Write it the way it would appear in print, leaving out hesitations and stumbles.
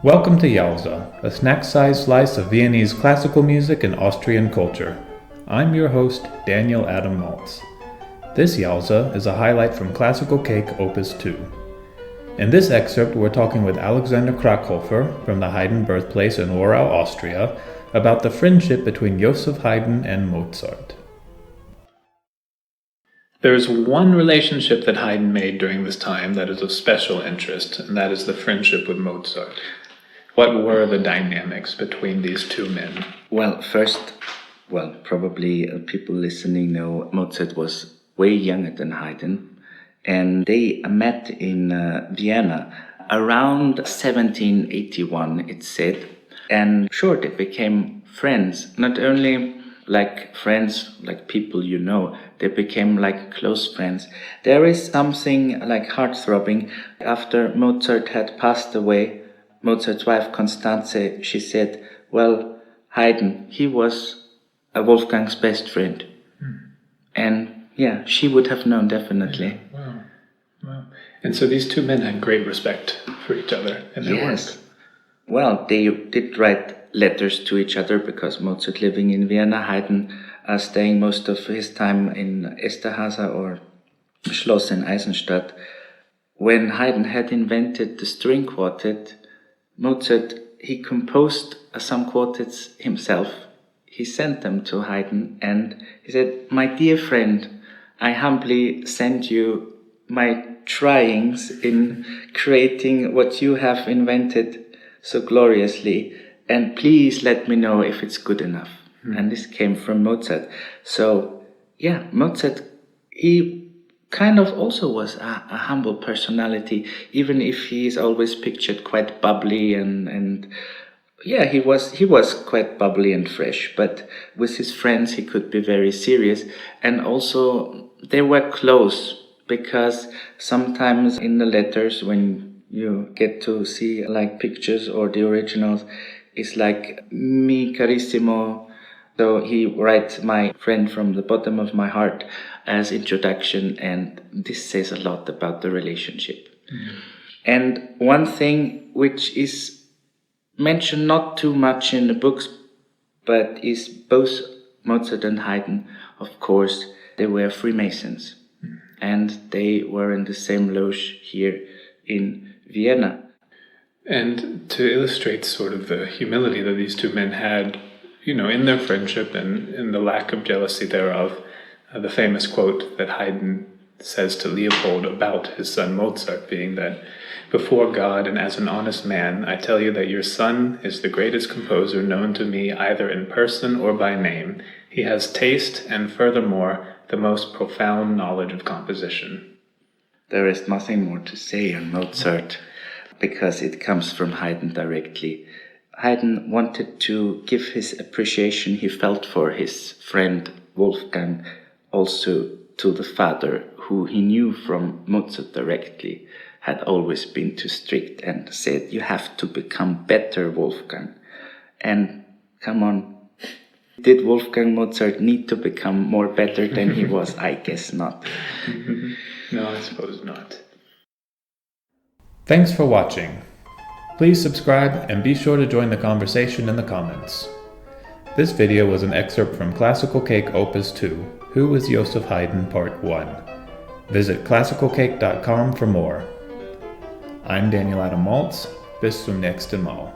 Welcome to Yalza, a snack-sized slice of Viennese classical music and Austrian culture. I'm your host, Daniel Adam Maltz. This Yalza is a highlight from Classical Cake Opus 2. In this excerpt, we're talking with Alexander Krachhofer from the Haydn birthplace in Orau, Austria, about the friendship between Joseph Haydn and Mozart. There's one relationship that Haydn made during this time that is of special interest, and that is the friendship with Mozart. What were the dynamics between these two men? Well, probably people listening know Mozart was way younger than Haydn, and they met in Vienna around 1781, it's said. And sure, they became friends, not only like friends, like people you know, they became like close friends. There is something like heart-throbbing. After Mozart had passed away, Mozart's wife Constanze, she said, well, Haydn, he was Wolfgang's best friend. And yeah, she would have known definitely. Wow. And so these two men had great respect for each other and their work. Well, they did write letters to each other because Mozart living in Vienna, Haydn staying most of his time in Esterházy or Schloss in Eisenstadt. When Haydn had invented the string quartet, Mozart, he composed some quartets himself. He sent them to Haydn and he said, my dear friend, I humbly send you my tryings in creating what you have invented so gloriously, and please let me know if it's good enough. And this came from Mozart. So yeah, Mozart, he kind of also was a humble personality, even if he is always pictured quite bubbly and yeah, he was quite bubbly and fresh, but with his friends he could be very serious, and also they were close because sometimes in the letters when you get to see like pictures or the originals, it's like mi carissimo. So he writes my friend from the bottom of my heart as introduction, and this says a lot about the relationship. And one thing which is mentioned not too much in the books, but is both Mozart and Haydn, of course, they were Freemasons. And they were in the same loge here in Vienna. And to illustrate sort of the humility that these two men had, in their friendship and in the lack of jealousy thereof, the famous quote that Haydn says to Leopold about his son Mozart being that, before God and as an honest man, I tell you that your son is the greatest composer known to me either in person or by name. He has taste and, furthermore, the most profound knowledge of composition. There is nothing more to say on Mozart because it comes from Haydn directly. Haydn wanted to give his appreciation he felt for his friend Wolfgang also to the father, who he knew from Mozart directly had always been too strict and said, you have to become better, Wolfgang. And come on, did Wolfgang Mozart need to become more better than he was? I guess not. No, I suppose not. Thanks for watching. Please subscribe and be sure to join the conversation in the comments. This video was an excerpt from Classical Cake Opus 2, Who is Joseph Haydn Part 1. Visit classicalcake.com for more. I'm Daniel Adam Maltz. Bis zum nächsten Mal.